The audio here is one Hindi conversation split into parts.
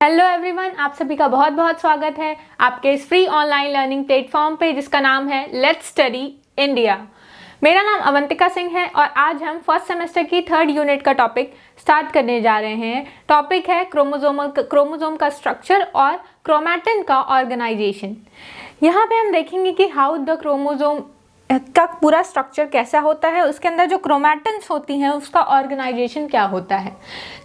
हेलो एवरीवन, आप सभी का बहुत बहुत स्वागत है आपके इस फ्री ऑनलाइन लर्निंग प्लेटफॉर्म पे जिसका नाम है लेट्स स्टडी इंडिया। मेरा नाम अवंतिका सिंह है और आज हम फर्स्ट सेमेस्टर की 3rd यूनिट का टॉपिक स्टार्ट करने जा रहे हैं। टॉपिक है क्रोमोसोम का स्ट्रक्चर और क्रोमैटिन का ऑर्गेनाइजेशन। यहाँ पे हम देखेंगे कि हाउ द क्रोमोसोम का पूरा स्ट्रक्चर कैसा होता है, उसके अंदर जो क्रोमैटिन्स होती हैं उसका ऑर्गेनाइजेशन क्या होता है।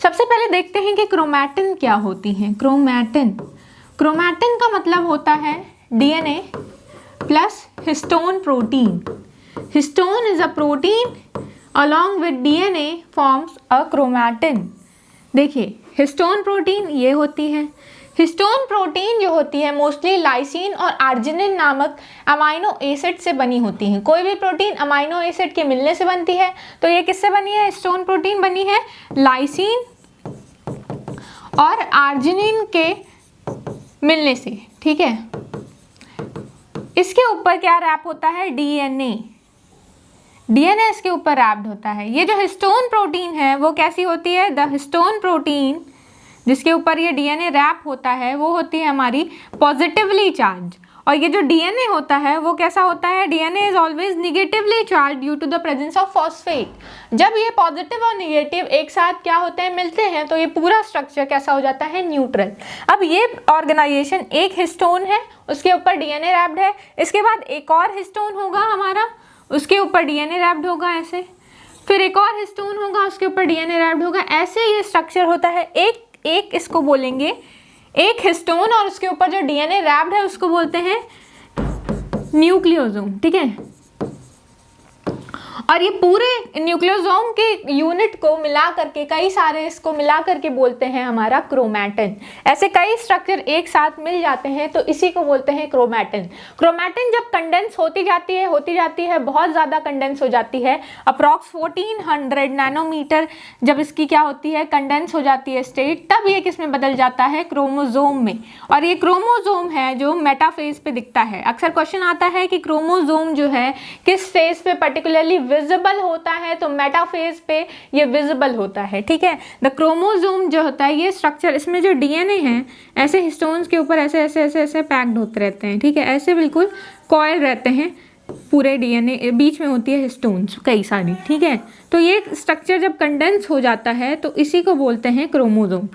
सबसे पहले देखते हैं कि क्रोमैटिन क्या होती हैं। क्रोमैटिन का मतलब होता है DNA plus histone protein. Histone is a protein along with DNA forms a chromatin। देखिए हिस्टोन प्रोटीन ये होती है। हिस्टोन प्रोटीन जो होती है मोस्टली लाइसिन और आर्जिनिन नामक अमाइनो एसिड से बनी होती हैं। कोई भी प्रोटीन अमाइनो एसिड के मिलने से बनती है, तो ये किससे बनी है? हिस्टोन प्रोटीन बनी है लाइसिन और आर्जिनिन के मिलने से। ठीक है, इसके ऊपर क्या रैप होता है? डीएनए इसके ऊपर रैप्ड होता है। ये जो हिस्टोन प्रोटीन है वो कैसी होती है? द हिस्टोन प्रोटीन जिसके ऊपर ये डीएनए रैप होता है वो होती है हमारी पॉजिटिवली चार्ज। और ये जो डीएनए होता है वो कैसा होता है? DNA is always negatively charge due to the presence of phosphate. जब ये पॉजिटिव और निगेटिव एक साथ क्या होते हैं? मिलते हैं, तो ये पूरा स्ट्रक्चर कैसा हो जाता है? न्यूट्रल। अब ये ऑर्गेनाइजेशन, एक हिस्टोन है उसके ऊपर डीएनए रैप्ड है, इसके बाद एक और हिस्टोन होगा हमारा, उसके ऊपर डीएनए रैप्ड होगा ऐसे, फिर एक और हिस्टोन होगा उसके ऊपर डीएनए रैप्ड होगा, ऐसे ये स्ट्रक्चर होता है। एक इसको बोलेंगे एक हिस्टोन और उसके ऊपर जो डीएनए रैप्ड है उसको बोलते हैं न्यूक्लियोसोम। ठीक है, और ये पूरे न्यूक्लियोसोम के यूनिट को मिला करके, कई सारे इसको मिला करके बोलते हैं हमारा क्रोमैटिन। ऐसे कई स्ट्रक्चर एक साथ मिल जाते हैं तो इसी को बोलते हैं क्रोमैटिन। क्रोमैटिन जब कंडेंस होती जाती है बहुत ज़्यादा कंडेंस हो जाती है, अप्रॉक्स 1400 नैनोमीटर जब इसकी क्या होती है? कंडेंस हो जाती है स्टेट, तब ये किस में बदल जाता है? क्रोमोसोम में। और ये क्रोमोसोम है जो मेटाफेज पे दिखता है। अक्सर क्वेश्चन आता है कि क्रोमोसोम जो है किस फेज पे पर्टिकुलरली विजिबल होता है, तो मेटाफेज पे ये विजिबल होता है। ठीक है, द क्रोमोसोम जो होता है ये स्ट्रक्चर, इसमें जो डीएनए है ऐसे हिस्टोन्स के ऊपर ऐसे ऐसे ऐसे ऐसे पैक्ड होते रहते हैं। ठीक है, ऐसे बिल्कुल कॉइल रहते हैं पूरे डीएनए, बीच में होती है हिस्टोन्स कई सारी। ठीक है, तो ये स्ट्रक्चर जब कंडेंस हो जाता है तो इसी को बोलते हैं क्रोमोसोम।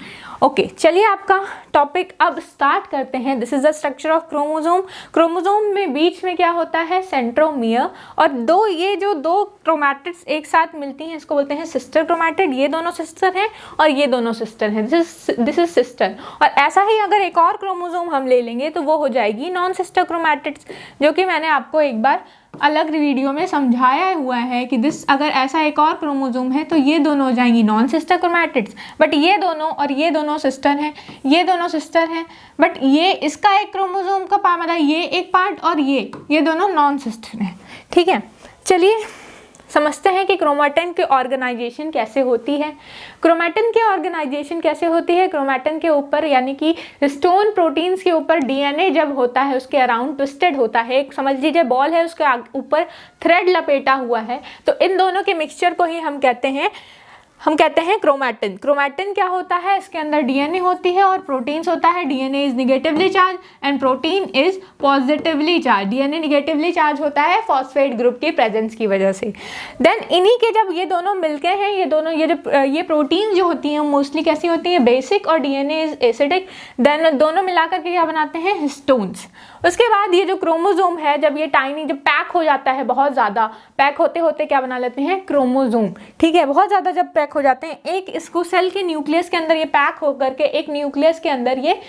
ओके, चलिए आपका टॉपिक अब स्टार्ट करते हैं। This is the structure of chromosome. Chromosome में बीच में क्या होता है? सेंट्रोमियर। और ये जो दो क्रोमैटिड्स एक साथ मिलती हैं इसको बोलते हैं सिस्टर क्रोमैटिड। ये दोनों सिस्टर हैं और ये दोनों सिस्टर हैं, दिस इज सिस्टर। और ऐसा ही अगर एक और क्रोमोसोम हम ले लेंगे तो वो हो जाएगी नॉन सिस्टर क्रोमैटिड्स, जो कि मैंने आपको एक बार अलग वीडियो में समझाया हुआ है कि अगर ऐसा एक और क्रोमोसोम है तो ये दोनों हो जाएंगी नॉन सिस्टर क्रोमैटिड्स। बट ये दोनों और ये दोनों सिस्टर हैं, ये दोनों सिस्टर हैं, बट ये इसका एक क्रोमोसोम का पार्ट, मतलब ये एक पार्ट और ये दोनों नॉन सिस्टर हैं। ठीक है, चलिए समझते हैं कि क्रोमैटिन की ऑर्गेनाइजेशन कैसे होती है। क्रोमैटिन की ऑर्गेनाइजेशन कैसे होती है? क्रोमैटिन के ऊपर यानी कि हिस्टोन प्रोटीन्स के ऊपर डीएनए जब होता है उसके अराउंड ट्विस्टेड होता है, एक समझ लीजिए बॉल है उसके ऊपर थ्रेड लपेटा हुआ है, तो इन दोनों के मिक्सचर को ही हम कहते हैं क्रोमैटिन। क्रोमैटिन क्या होता है? इसके अंदर डीएनए होती है और प्रोटीन्स होता है। DNA is negatively charge and protein is positively charge. DNA negatively charge होता है फॉस्फेट ग्रुप की प्रेजेंस की वजह से। देन इन्हीं के जब ये दोनों मिलके हैं, ये प्रोटीन जो होती हैं मोस्टली कैसी होती हैं? बेसिक, और डीएनए इज एसिडिक। देन दोनों मिलाकर के क्या बनाते हैं? हिस्टोन्स। उसके बाद ये जो क्रोमोसोम है जब ये टाइनी जब पैक हो जाता है, बहुत ज़्यादा पैक होते होते क्या बना लेते हैं? क्रोमोसोम। ठीक है, बहुत ज़्यादा जब पैक हो जाते हैं, एक इसको सेल के न्यूक्लियस के अंदर ये पैक होकर के एक न्यूक्लियस के अंदर ये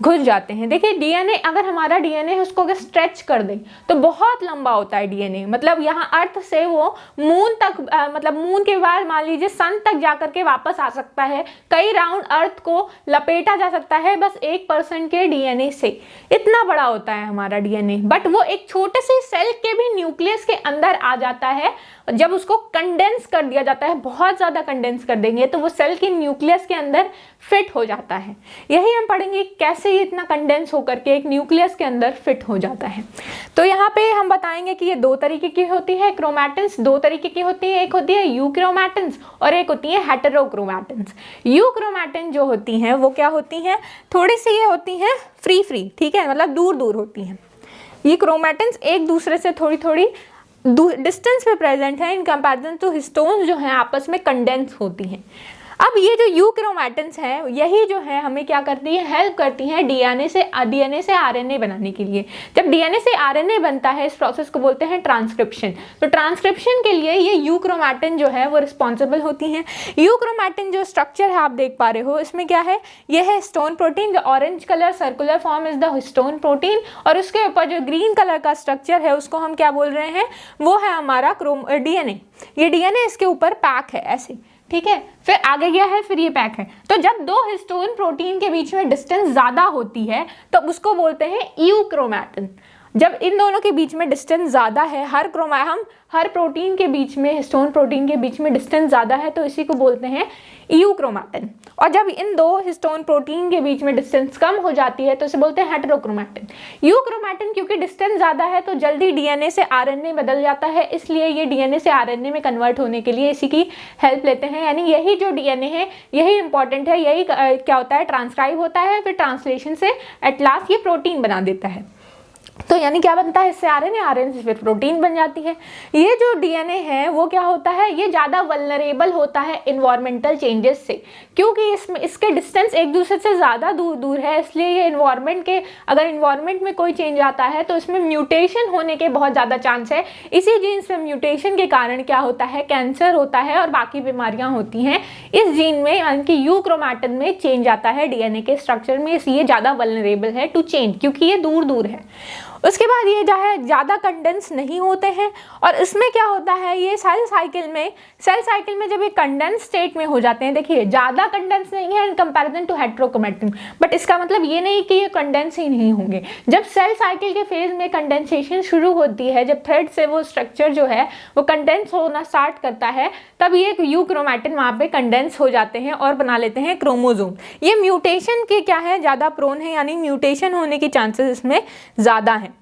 घुस जाते हैं। देखिए डीएनए, अगर हमारा डीएनए है उसको अगर स्ट्रेच कर दें तो बहुत लंबा होता है डीएनए। मतलब यहाँ अर्थ से वो मून तक, मतलब मून के बाद मान लीजिए सन तक जाकर के वापस आ सकता है। कई राउंड अर्थ को लपेटा जा सकता है बस 1% के डीएनए से। इतना बड़ा होता है हमारा डीएनए, बट वो एक छोटे से सेल के भी न्यूक्लियस के अंदर आ जाता है। जब उसको कंडेंस कर दिया जाता है, बहुत ज़्यादा कंडेंस कर देंगे तो वो सेल के न्यूक्लियस के अंदर फिट हो जाता है। यही हम पढ़ेंगे कैसे से ये इतना कंडेंस होकर के एक न्यूक्लियस के अंदर फिट हो जाता है। तो यहाँ पे हम बताएंगे कि ये दो तरीके की होती है क्रोमैटिन्स, दो तरीके की होती है, एक होती है यूक्रोमैटिन्स और एक होती है हेटेरोक्रोमैटिन्स। यूक्रोमैटिन जो होती हैं वो क्या होती हैं, थोड़ी सी ये होती हैं फ्री, ठीक है, मतलब दूर दूर होती हैं। ये क्रोमैटिन्स एक दूसरे से थोड़ी थोड़ी डिस्टेंस पे प्रेजेंट है इन कंपैरिजन टू हिस्टोन्स जो हैं आपस में कंडेंस होती हैं। अब ये जो यूक्रोमैटिन्स हैं यही जो है हमें क्या करती है, हेल्प करती हैं डीएनए से आरएनए बनाने के लिए। जब डीएनए से आरएनए बनता है इस प्रोसेस को बोलते हैं ट्रांसक्रिप्शन। तो ट्रांसक्रिप्शन के लिए ये यूक्रोमैटिन जो है वो रिस्पॉन्सिबल होती हैं। यूक्रोमैटिन जो स्ट्रक्चर है आप देख पा रहे हो इसमें क्या है, ये है हिस्टोन प्रोटीन। जो orange colour circular form is the histone protein और उसके ऊपर जो ग्रीन कलर का स्ट्रक्चर है उसको हम क्या बोल रहे हैं, वो है हमारा डीएनए। ये डीएनए इसके ऊपर पैक है ऐसे, ठीक है। फिर आगे क्या है, फिर ये पैक है। तो जब दो हिस्टोन प्रोटीन के बीच में डिस्टेंस ज्यादा होती है तो उसको बोलते हैं यूक्रोमैटिन। जब इन दोनों के बीच में डिस्टेंस ज़्यादा है, हर प्रोटीन के बीच में, हिस्टोन प्रोटीन के बीच में डिस्टेंस ज़्यादा है तो इसी को बोलते हैं यूक्रोमैटिन। और जब इन दो हिस्टोन प्रोटीन के बीच में डिस्टेंस कम हो जाती है तो इसे बोलते हैं हेटेरोक्रोमैटिन। यूक्रोमैटिन क्योंकि डिस्टेंस ज़्यादा है तो जल्दी डीएनए से आरएनए बदल जाता है, इसलिए ये डीएनए से आरएनए में कन्वर्ट होने के लिए इसी की हेल्प लेते हैं। यानी यही जो डीएनए है यही इंपॉर्टेंट है, यही क्या होता है, ट्रांसक्राइब होता है, फिर ट्रांसलेशन से एट लास्ट ये प्रोटीन बना देता है। तो यानी क्या बनता है इससे, आरएनए से फिर प्रोटीन बन जाती है। ये जो डीएनए है वो क्या होता है, ये ज़्यादा वल्नरेबल होता है इन्वायरमेंटल चेंजेस से, क्योंकि इसके डिस्टेंस एक दूसरे से ज़्यादा दूर है, इसलिए ये अगर इन्वायरमेंट में कोई चेंज आता है तो इसमें म्यूटेशन होने के बहुत ज़्यादा चांस है। इसी जीन्स में म्यूटेशन के कारण क्या होता है, कैंसर होता है और बाकी बीमारियाँ होती हैं इस जीन में, यानी कि यूक्रोमैटिन में चेंज आता है डीएनए के स्ट्रक्चर में, इसलिए ज़्यादा वल्नरेबल है टू चेंज, क्योंकि ये दूर है। उसके बाद ये जो है ज़्यादा कंडेंस नहीं होते हैं और इसमें क्या होता है, ये सेल साइकिल में जब ये कंडेंस स्टेट में हो जाते हैं, देखिए ज़्यादा कंडेंस नहीं है in comparison to heterochromatin, but इसका मतलब ये नहीं कि ये कंडेंस ही नहीं होंगे। जब सेल साइकिल के फेज में कंडेंसेशन शुरू होती है, जब थ्रेड से वो स्ट्रक्चर जो है वो कंडेंस होना स्टार्ट करता है, तब ये यूक्रोमैटिन वहाँ पे कंडेंस हो जाते हैं और बना लेते हैं क्रोमोसोम। ये म्यूटेशन के क्या है, ज़्यादा प्रोन है, यानी म्यूटेशन होने की चांसेस इसमें ज़्यादा है।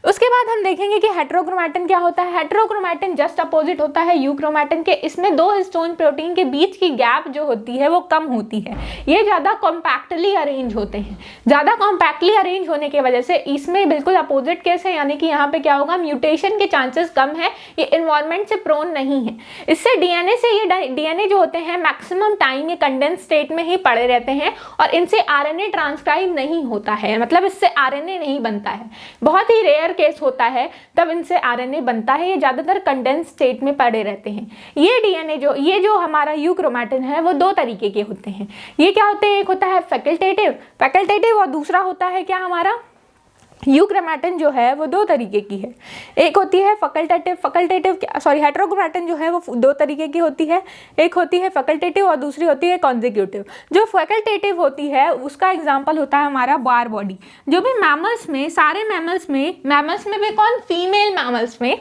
उसके बाद हम देखेंगे कि हेटेरोक्रोमैटिन क्या होता है। हेटेरोक्रोमैटिन जस्ट अपोजिट होता है यूक्रोमैटिन के। इसमें दो हिस्टोन प्रोटीन के बीच की गैप जो होती है वो कम होती है, ये ज़्यादा कॉम्पैक्टली अरेंज होते हैं। ज़्यादा कॉम्पैक्टली अरेंज होने की वजह से इसमें बिल्कुल अपोजिट केस है, यानी कि यहाँ पे क्या होगा, म्यूटेशन के चांसेस कम है, ये इन्वायरमेंट से प्रोन नहीं है। इससे डीएनए जो होते हैं मैक्सिमम टाइम ये कंडेंस स्टेट में ही पड़े रहते हैं और इनसे आरएनए ट्रांसक्राइब नहीं होता है, मतलब इससे आरएनए नहीं बनता है। बहुत ही रेयर केस होता है तब इनसे आरएनए बनता है, ये ज्यादातर कंडेंस स्टेट में पड़े रहते हैं। ये डीएनए ये जो हमारा यूक्रोमैटिन है वो दो तरीके के होते हैं। ये क्या होते हैं, एक होता है फैकल्टेटिव और दूसरा होता है क्या, हमारा यूक्रोमैटिन जो है वो दो तरीके की है। एक होती है हेटेरोक्रोमैटिन जो है वो दो तरीके की होती है, एक होती है फैकल्टेटिव और दूसरी होती है कॉन्जिक्यूटिव। जो फैकल्टेटिव होती है उसका एग्जांपल होता है हमारा बार बॉडी। जो भी मैमल्स में, सारे मैमल्स में भी कौन, फीमेल मैमल्स में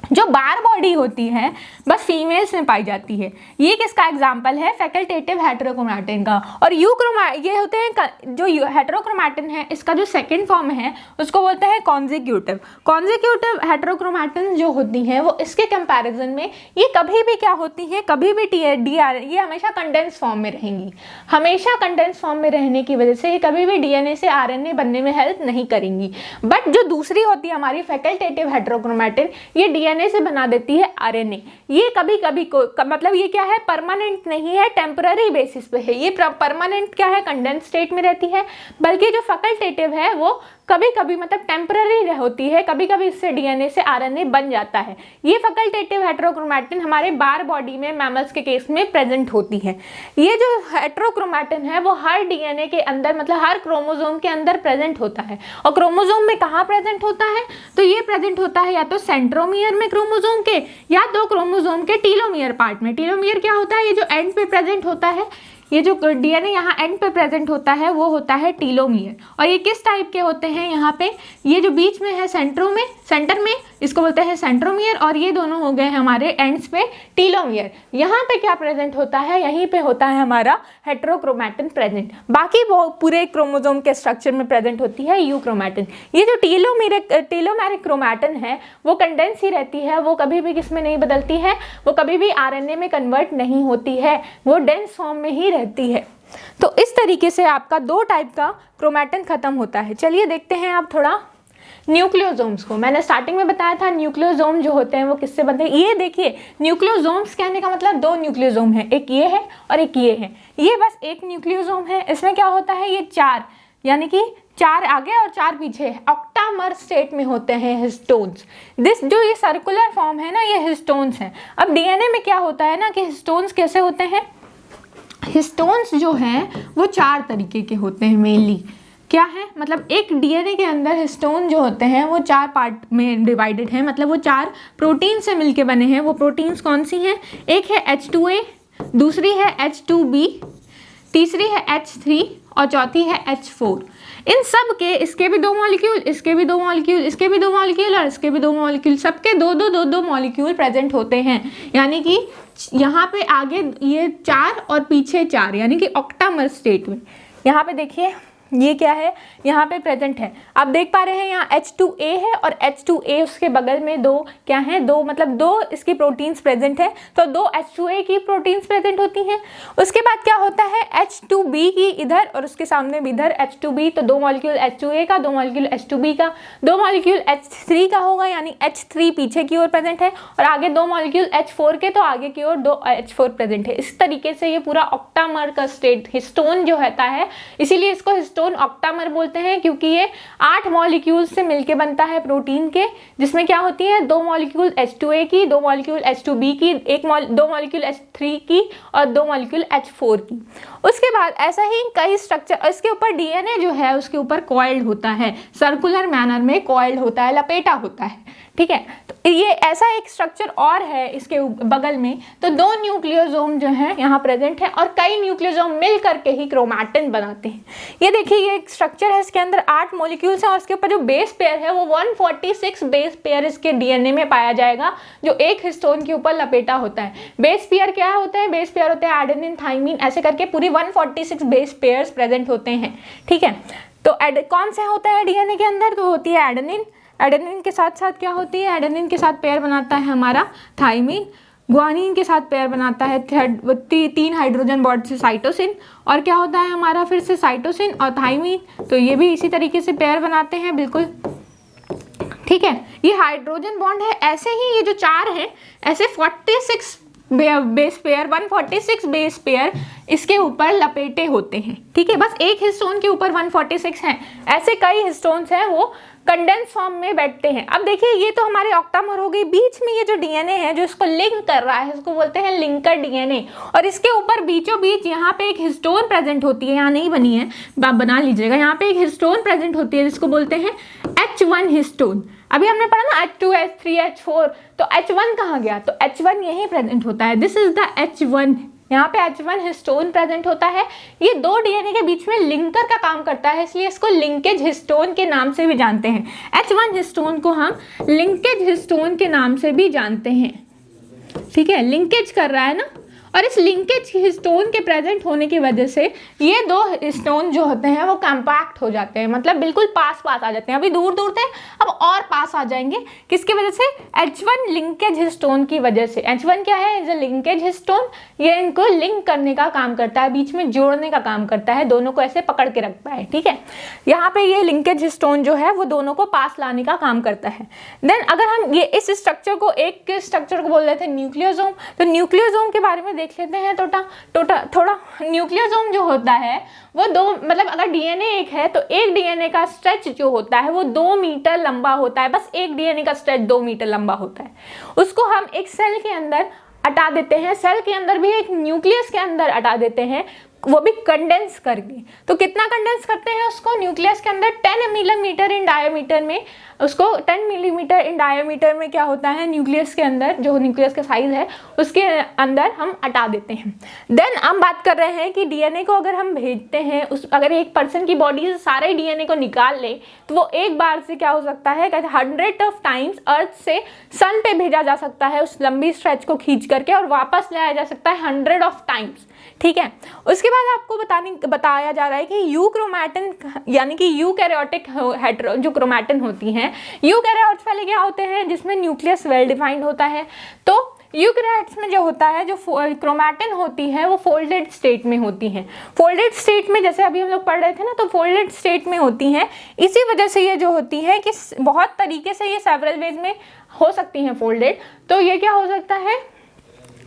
जो बार बॉडी होती है बस फीमेल्स में पाई जाती है। ये किसका एग्जाम्पल है, फैकल्टेटिव हेटेरोक्रोमैटिन का। और ये होते हैं जो हेटेरोक्रोमैटिन है इसका जो सेकंड फॉर्म है उसको बोलते हैं कॉन्जिक्यूटिव हेटेरोक्रोमैटिन जो होती हैं वो इसके कंपैरिजन में ये कभी भी क्या होती है, कभी भी ये हमेशा कंडेंस फॉर्म में रहेंगी। हमेशा कंडेंस फॉर्म में रहने की वजह से ये कभी भी डीएनए से आरएनए बनने में हेल्प नहीं करेंगी। बट जो दूसरी होती है हमारी फैकल्टेटिव हेटेरोक्रोमैटिन, ये डीएनए से बना देती है आरएनए। ये कभी मतलब ये क्या है, परमानेंट नहीं है, टेम्पररी बेसिस पे है। ये परमानेंट क्या है, कंडेंस स्टेट में रहती है, बल्कि जो फैकल्टेटिव है वो कभी कभी मतलब टेम्पररी होती है, कभी कभी इससे डीएनए से आरएनए बन जाता है। ये फैकल्टेटिव हेटेरोक्रोमैटिन हमारे बार बॉडी में मैमल्स के केस में प्रेजेंट होती है। ये जो हेटेरोक्रोमैटिन है वो हर डीएनए के अंदर, मतलब हर क्रोमोसोम के अंदर प्रेजेंट होता है। और क्रोमोसोम में कहाँ प्रेजेंट होता है, तो ये प्रेजेंट होता है या तो सेंट्रोमियर में क्रोमोसोम के, या तो क्रोमोसोम के टीलोमियर पार्ट में। टीलोमियर क्या होता है, ये जो एंड पे प्रेजेंट होता है, ये जो डीएनए यहाँ एंड पे प्रेजेंट होता है वो होता है टीलोमियर। और ये किस टाइप के होते हैं, यहाँ पे ये जो बीच में है सेंटर में इसको बोलते हैं सेंट्रोमियर, और ये दोनों हो गए हमारे एंड्स पे टीलोमियर। यहाँ पे क्या प्रेजेंट होता है, यहीं पे होता है हमारा हेटेरोक्रोमैटिन प्रेजेंट। बाकी वो पूरे क्रोमोसोम के स्ट्रक्चर में प्रेजेंट होती है यूक्रोमैटिन। ये जो टेलोमेरिक क्रोमैटिन है वो कंडेंस ही रहती है, वो कभी भी किसमें नहीं बदलती है, वो कभी भी आरएनए में कन्वर्ट नहीं होती है, वो डेंस फॉर्म में ही रहती है। तो इस तरीके से आपका 2 टाइप का क्रोमैटिन खत्म होता है। चलिए देखते हैं आप थोड़ा न्यूक्लियोसोम्स को। मैंने स्टार्टिंग में बताया था न्यूक्लियोसोम जो होते हैं वो किससे बनते हैं। ये देखिए न्यूक्लियोसोम्स कहने का मतलब 2 न्यूक्लियोसोम है, एक ये है और एक ये है। ये बस एक न्यूक्लियोसोम है। इसमें क्या होता है, ये 4 यानी कि 4 आगे और 4 पीछे ऑक्टामर स्टेट में होते हैं हिस्टोन्स। जो ये सर्कुलर फॉर्म है ना, ये हिस्टोन्स हैं। अब डीएनए में क्या होता है ना कि हिस्टोन्स कैसे होते हैं, हिस्टोन्स जो हैं वो 4 तरीके के होते हैं मेनली। क्या है मतलब एक डीएनए के अंदर हिस्टोन जो होते हैं वो 4 पार्ट में डिवाइडेड है, मतलब वो 4 प्रोटीन से मिलके बने हैं। वो प्रोटीन्स कौन सी हैं, एक है H2A, दूसरी है H2B, तीसरी है H3 और चौथी है H4। इन सब के इसके भी 2 मॉलिक्यूल, इसके भी 2 मॉलिक्यूल, इसके भी 2 मॉलिक्यूल और इसके भी 2 मॉलिक्यूल, सबके 2-2 मॉलिक्यूल प्रेजेंट होते हैं। यानी कि यहाँ पे आगे ये 4 और पीछे 4, यानी कि ऑक्टामर स्टेट में। यहाँ पे देखिए ये क्या है, यहाँ पे प्रेजेंट है। आप देख पा रहे हैं यहाँ H2A है और H2A उसके बगल में 2 क्या है, 2 मतलब 2 इसकी प्रोटीन्स प्रेजेंट है, तो 2 H2A की प्रोटीन्स प्रेजेंट होती हैं। उसके बाद क्या होता है H2B की इधर और उसके सामने भी इधर H2B, तो 2 मॉलिक्यूल H2A का, 2 मॉलिक्यूल H2B का, 2 मॉलिक्यूल H3 का होगा, यानी H3 पीछे की ओर प्रेजेंट है और आगे 2 मॉलिक्यूल H4 के, तो आगे की ओर 2 H4 प्रेजेंट है। इस तरीके से ये पूरा ऑक्टामर का स्टेट हिस्टोन जो होता है, इसीलिए इसको हिस्टोन ऑक्टामर बोलते हैं, क्योंकि ये 8 मॉलिक्यूल से मिलके बनता है प्रोटीन के, जिसमें क्या होती है 2 मॉलिक्यूल H2A की, 2 मॉलिक्यूल H2B की, 2 मॉलिक्यूल H3 की और 2 मॉलिक्यूल H4 की। उसके बाद ऐसा ही कई स्ट्रक्चर, इसके ऊपर डीएनए जो है उसके ऊपर कॉइल्ड होता है, सर्कुलर मैनर में कॉइल्ड होता है, लपेटा होता है, ठीक है। तो ये ऐसा एक स्ट्रक्चर और है इसके बगल में। तो 2 न्यूक्लियोसोम जो है यहाँ प्रेजेंट है और कई न्यूक्लियोसोम मिल करके ही क्रोमैटिन बनाते हैं। ये देखिए ये एक स्ट्रक्चर है, इसके अंदर 8 मॉलिक्यूल्स हैं और इसके ऊपर जो बेस पेयर है वो 146 बेस पेयर इसके डीएनए में पाया जाएगा, जो एक हिस्टोन के ऊपर लपेटा होता है। बेस पेयर क्या होता है, बेस पेयर होते हैं एडेनिन, थाइमिन, ऐसे करके पूरी 146 बेस पेयर्स प्रेजेंट होते हैं, ठीक है। तो कौन से होता है डीएनए के अंदर, तो होती है एडेनिन। एडेनिन के साथ साथ क्या होती है, एडेनिन के साथ पेयर बनाता है हमारा थाइमिन, ग्वानिन के साथ पेयर बनाता है 3 हाइड्रोजन बॉन्ड से साइटोसिन, और क्या होता है हमारा फिर से साइटोसिन और थाइमिन, तो ये भी इसी तरीके से पेयर बनाते हैं, बिल्कुल ठीक है। ये हाइड्रोजन बॉन्ड है। ऐसे ही ये जो 4 है, ऐसे 46 बेस पेयर, 146 बेस पेयर इसके ऊपर लपेटे होते हैं, ठीक है। बस एक हिस्टोन के ऊपर 146 हैं, ऐसे कई हिस्टोन्स हैं वो कंडेंस फॉर्म में बैठते हैं। अब देखिए ये तो हमारे ऑक्टामर हो गई, बीच में ये जो डीएनए है जो इसको लिंक कर रहा है, इसको बोलते हैं लिंकर डीएनए, और इसके ऊपर बीचों बीच यहाँ पे एक हिस्टोन प्रेजेंट होती है, यहाँ नहीं बनी है, आप बना लीजिएगा। यहाँ पे एक हिस्टोन प्रेजेंट होती है जिसको बोलते हैं H1 हिस्टोन। अभी हमने पढ़ा ना H2, H3, H4, तो H1 कहाँ गया, तो H1 यहीं प्रेजेंट होता है, दिस इज द H1। यहाँ पे H1 हिस्टोन प्रेजेंट होता है, ये 2 डीएनए के बीच में लिंकर का काम करता है, इसलिए इसको लिंकेज हिस्टोन के नाम से भी जानते हैं। H1 हिस्टोन को हम लिंकेज हिस्टोन के नाम से भी जानते हैं, ठीक है, लिंकेज कर रहा है ना। और इस लिंकेज हिस्टोन के प्रेजेंट होने की वजह से ये 2 हिस्टोन जो होते हैं वो कॉम्पैक्ट हो जाते हैं, मतलब बिल्कुल पास पास आ जाते हैं। अभी दूर दूर थे, अब और पास आ जाएंगे, किसकी वजह से, H1 लिंकेज हिस्टोन की वजह से। H1 क्या है, इज अ लिंकेज हिस्टोन, ये इनको लिंक करने का काम करता है, बीच में जोड़ने का काम करता है, दोनों को ऐसे पकड़ के रखता है, ठीक है। यहाँ पे ये लिंकेज हिस्टोन जो है वो दोनों को पास लाने का काम करता है। देन अगर हम ये इस स्ट्रक्चर को, एक स्ट्रक्चर को बोल रहे थे न्यूक्लियोसोम, तो न्यूक्लियोसोम के बारे में देख लेते हैं थोड़ा। न्यूक्लियोसोम जो होता है वो 2, मतलब अगर डीएनए एक है तो एक डीएनए का स्ट्रेच जो होता है वो 2 मीटर लंबा होता है, बस एक डीएनए का स्ट्रेच 2 मीटर लंबा होता है। उसको हम एक सेल के अंदर हटा देते हैं, सेल के अंदर भी एक न्यूक्लियस के अंदर हटा देते हैं, वो भी कंडेंस करके। तो कितना कंडेंस करते हैं उसको, न्यूक्लियस के अंदर 10 मिलीमीटर इन डायमीटर में, उसको 10 मिलीमीटर इन डायमीटर में क्या होता है, न्यूक्लियस के अंदर, जो न्यूक्लियस का साइज है उसके अंदर हम हटा देते हैं। देन हम बात कर रहे हैं कि डीएनए को अगर हम भेजते हैं, उस अगर एक पर्सन की बॉडी से सारे डीएनए को निकाल ले तो वो एक बार से क्या हो सकता है, कहते हैं 100 ऑफ टाइम्स अर्थ से सन पे भेजा जा सकता है उस लंबी स्ट्रेच को खींच करके, और वापस लाया जा सकता है 100 ऑफ टाइम्स। ठीक है, उसके बाद आपको बताया जा रहा है कि यूक्रोमैटिन यानी कि यूकैरियोटिक हेटेरो जो क्रोमैटिन होती हैं, यूकैरियोट्स पहले क्या होते हैं जिसमें न्यूक्लियस वेल डिफाइंड होता है। तो यूकैरियोट्स में जो होता है, जो क्रोमैटिन होती है वो फोल्डेड स्टेट में होती है। फोल्डेड स्टेट में जैसे अभी हम लोग पढ़ रहे थे ना, तो फोल्डेड स्टेट में होती हैं। इसी वजह से ये जो होती है कि बहुत तरीके से ये सेवरल वेज में हो सकती हैं फोल्डेड। तो ये क्या हो सकता है,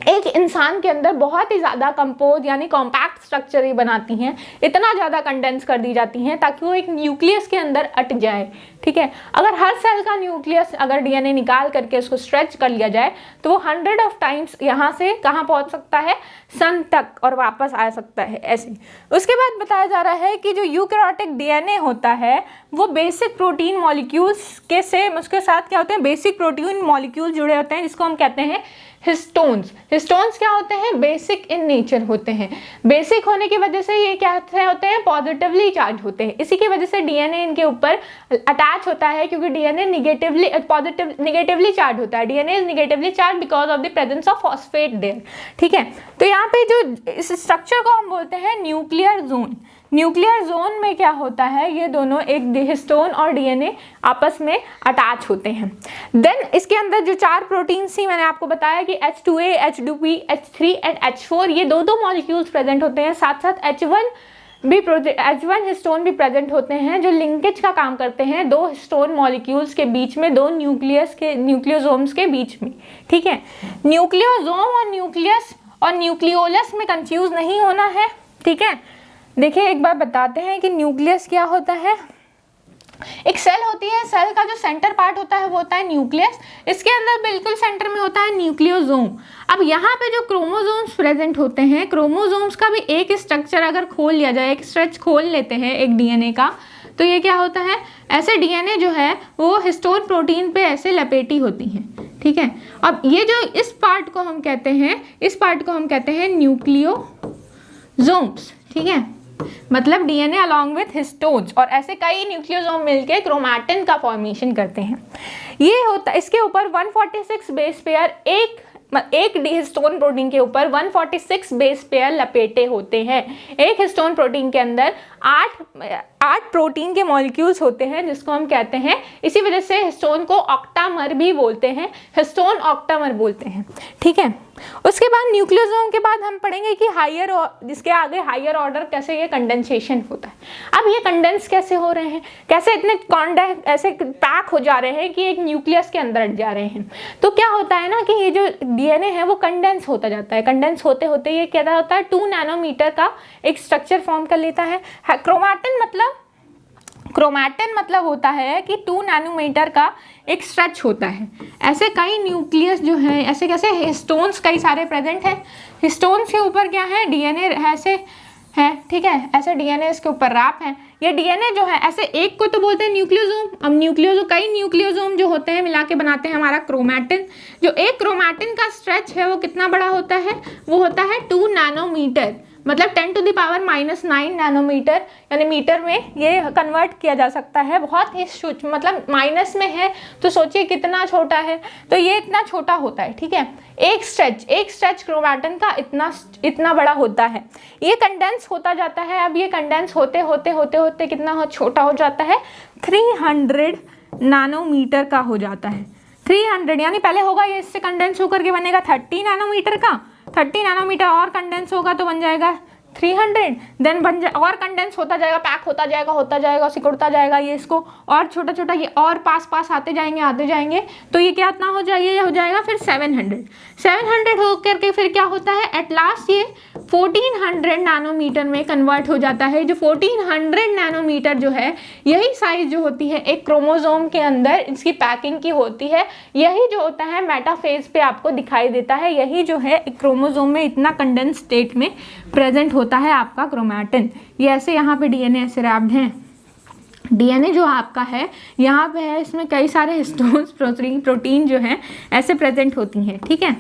एक इंसान के अंदर बहुत ही ज़्यादा कंपोज यानी कॉम्पैक्ट स्ट्रक्चर ही बनाती हैं, इतना ज़्यादा कंडेंस कर दी जाती हैं ताकि वो एक न्यूक्लियस के अंदर अट जाए। ठीक है, अगर हर सेल का न्यूक्लियस अगर डीएनए निकाल करके उसको स्ट्रेच कर लिया जाए तो वो 100 ऑफ टाइम्स यहाँ से कहाँ पहुँच सकता है, सन तक, और वापस आ सकता है ऐसे। उसके बाद बताया जा रहा है कि जो यूकैरियोटिक डीएनए होता है वो बेसिक प्रोटीन मॉलिक्यूल्स के से उसके साथ क्या होते हैं, बेसिक प्रोटीन मॉलिक्यूल जुड़े होते हैं जिसको हम कहते हैं हिस्टोन्स। हिस्टोन्स क्या होते हैं, बेसिक इन नेचर होते हैं। बेसिक होने की वजह से ये क्या होते हैं, पॉजिटिवली चार्ज होते हैं। इसी की वजह से डीएनए इनके ऊपर अटैच होता है, क्योंकि डीएनए निगेटिवली चार्ज होता है। DNA is negatively charge because of the presence of phosphate there. ठीक है, तो यहाँ पे जो इस स्ट्रक्चर को हम बोलते हैं न्यूक्लियर जोन। न्यूक्लियर जोन में क्या होता है, ये दोनों एक हिस्टोन और डीएनए आपस में अटैच होते हैं। देन इसके अंदर जो 4 प्रोटीन्स थी मैंने आपको बताया कि H2A, H2B, H3 and H4 ये दो मॉलिक्यूल्स प्रेजेंट होते हैं। साथ साथ H1 हिस्टोन भी प्रेजेंट होते हैं जो लिंकेज का काम करते हैं दो हिस्टोन मॉलिक्यूल्स के बीच में, दो न्यूक्लियोसोम्स के बीच में। ठीक है, न्यूक्लियोसोम और न्यूक्लियस और न्यूक्लियोलस में कंफ्यूज नहीं होना है। ठीक है, देखिए एक बार बताते हैं कि न्यूक्लियस क्या होता है। एक सेल होती है, सेल का जो सेंटर पार्ट होता है वो होता है न्यूक्लियस। इसके अंदर बिल्कुल सेंटर में होता है न्यूक्लियोसोम। अब यहाँ पे जो क्रोमोसोम्स प्रेजेंट होते हैं, क्रोमोसोम्स का भी एक स्ट्रक्चर अगर खोल लिया जाए, एक स्ट्रेच खोल लेते हैं एक डीएनए का, तो ये क्या होता है, ऐसे डीएनए जो है वो हिस्टोन प्रोटीन पे ऐसे लपेटी होती हैं। ठीक है, अब ये जो इस पार्ट को हम कहते हैं न्यूक्लियोसोम्स। ठीक है, मतलब डीएनए अलॉन्ग विथ हिस्टोन्स, और ऐसे कई न्यूक्लियोसोम मिलके क्रोमैटिन का फॉर्मेशन करते हैं। ये होता है, इसके ऊपर 146 बेस पेयर एक हिस्टोन प्रोटीन के ऊपर 146 बेस पेयर लपेटे होते हैं। एक हिस्टोन प्रोटीन के अंदर 8 प्रोटीन के मॉलिक्यूल्स होते हैं जिसको हम कहते हैं, इसी वजह से हिस्टोन को ऑक्टामर भी बोलते हैं, हिस्टोन ऑक्टामर बोलते हैं। ठीक है, उसके बाद न्यूक्लियोसोम के बाद हम पढ़ेंगे कि जिसके आगे हायर ऑर्डर कैसे ये कंडेंसेशन होता है। अब ये कंडेंस कैसे हो रहे हैं, कैसे इतने ऐसे पैक हो जा रहे हैं कि एक न्यूक्लियस के अंदर अट जा रहे हैं। तो क्या होता है ना कि ये जो डीएनए है वो कंडेंस होता जाता है। कंडेंस होते होते ये क्या होता है, 2 नैनोमीटर का एक स्ट्रक्चर फॉर्म कर लेता है। क्रोमैटिन मतलब होता है कि 2 नैनोमीटर का एक स्ट्रेच होता है। ऐसे कई न्यूक्लियस जो हैं, ऐसे कैसे हिस्टोन्स कई सारे प्रेजेंट हैं। हिस्टोन्स के ऊपर क्या है, डीएनए ऐसे है। ठीक है, ऐसे डीएनए इसके ऊपर रैप है। ये डीएनए जो है ऐसे एक को तो बोलते हैं न्यूक्लियोसोम। अब कई न्यूक्लियोसोम जो होते हैं मिला के बनाते हैं हमारा क्रोमैटिन। जो एक क्रोमैटिन का स्ट्रेच है वो कितना बड़ा होता है, वो होता है 2 नैनोमीटर, मतलब 10⁻⁹ नैनोमीटर, यानी मीटर में ये कन्वर्ट किया जा सकता है। बहुत ही मतलब माइनस में है तो सोचिए कितना छोटा है, तो ये इतना छोटा होता है। ठीक है, एक स्ट्रेच क्रोमैटिन का इतना बड़ा होता है। ये कंडेंस होता जाता है। अब ये कंडेंस होते होते कितना छोटा हो जाता है, 300 नैनोमीटर का हो जाता है। 300 यानी पहले होगा ये, इससे कंडेंस होकर के बनेगा 30 नैनोमीटर का। 30 नैनोमीटर और कंडेंस होगा तो बन जाएगा 300, देन और कंडेंस होता जाएगा, पैक होता जाएगा, सिकुड़ता जाएगा। ये इसको और छोटा ये और पास आते जाएंगे तो ये क्या इतना हो जाएगा, ये हो जाएगा फिर 700 हो करके फिर क्या होता है, एट लास्ट ये 1400 नैनोमीटर में कन्वर्ट हो जाता है। जो 1400 नैनोमीटर जो है, यही साइज जो होती है एक क्रोमोसोम के अंदर इसकी पैकिंग की होती है। यही जो होता है मेटाफेज पे आपको दिखाई देता है। यही जो है एक क्रोमोसोम में इतना कंडेंस स्टेट में प्रेजेंट होता है आपका क्रोमैटिन। ये ऐसे यहाँ पे डीएनए ऐसे रैप्ड हैं। डीएनए जो आपका है यहाँ पे है, इसमें कई सारे हिस्टोन्स प्रोटीन जो हैं ऐसे प्रेजेंट होती हैं। ठीक है,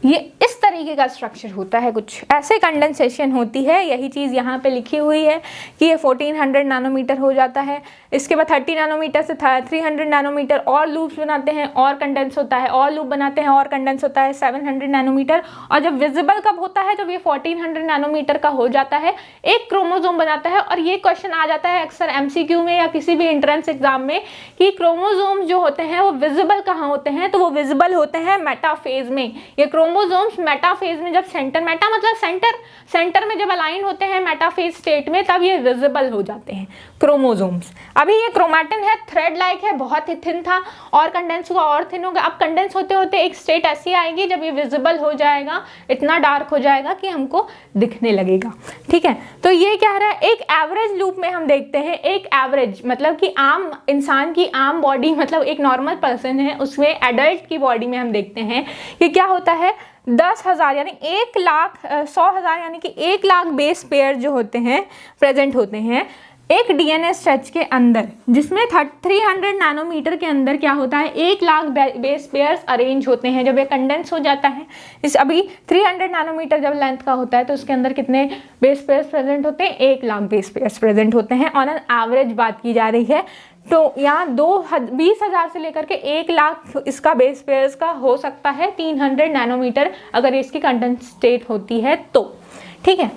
ये इस तरीके का स्ट्रक्चर होता है, कुछ ऐसे कंडेंसेशन होती है। यही चीज़ यहाँ पे लिखी हुई है कि ये 1400 नैनोमीटर हो जाता है। इसके बाद 30 नैनोमीटर से 300 नैनोमीटर और लूप्स बनाते हैं और कंडेंस होता है, और लूप बनाते हैं और कंडेंस होता है 700 नैनोमीटर। और जब विजिबल कब होता है, जब ये 1400 नैनोमीटर का हो जाता है, एक क्रोमोसोम बनाता है। और ये क्वेश्चन आ जाता है अक्सर MCQ में या किसी भी एंट्रेंस एग्जाम में कि क्रोमोसोम जो होते हैं वो विजिबल कहाँ होते हैं, तो वो विजिबल होते हैं मेटाफेज में। ये क्रोमोसोम्स मेटाफेज में जब सेंटर, मेटा मतलब सेंटर में जब अलाइन होते हैं मेटाफेज स्टेट में, तब ये विजिबल हो जाते हैं क्रोमोसोम्स। अभी ये क्रोमैटिन है, थ्रेड लाइक है, बहुत ही थिन था और कंडेंस हुआ और थिन होगा। अब कंडेंस होते होते एक स्टेट ऐसी आएगी जब ये विजिबल हो जाएगा, इतना डार्क हो जाएगा कि हमको दिखने लगेगा। ठीक है, तो ये क्या रहा है, एक एवरेज लूप में हम देखते हैं, एक एवरेज मतलब कि आम इंसान की आम बॉडी, मतलब एक नॉर्मल पर्सन है उसमें एडल्ट की बॉडी में हम देखते हैं कि क्या होता है, 10,000 यानी 1,00,000 यानी कि 1,00,000 बेस पेयर जो होते हैं प्रेजेंट होते हैं एक डीएनए स्ट्रक्चर के अंदर, जिसमें 300 नैनोमीटर के अंदर क्या होता है, 1,00,000 बेस पेयर्स अरेंज होते हैं। जब ये कंडेंस हो जाता है, इस अभी 300 नैनोमीटर जब लेंथ का होता है तो उसके अंदर कितने बेस पेयर्स प्रेजेंट होते हैं, 1,00,000 बेस पेयर्स प्रेजेंट होते हैं। ऑन एन एवरेज बात की जा रही है, तो यहाँ 20,000 से लेकर के 1,00,000 इसका बेस पेयर्स का हो सकता है 300 नैनोमीटर अगर इसकी कंडेंस स्टेट होती है तो। ठीक है,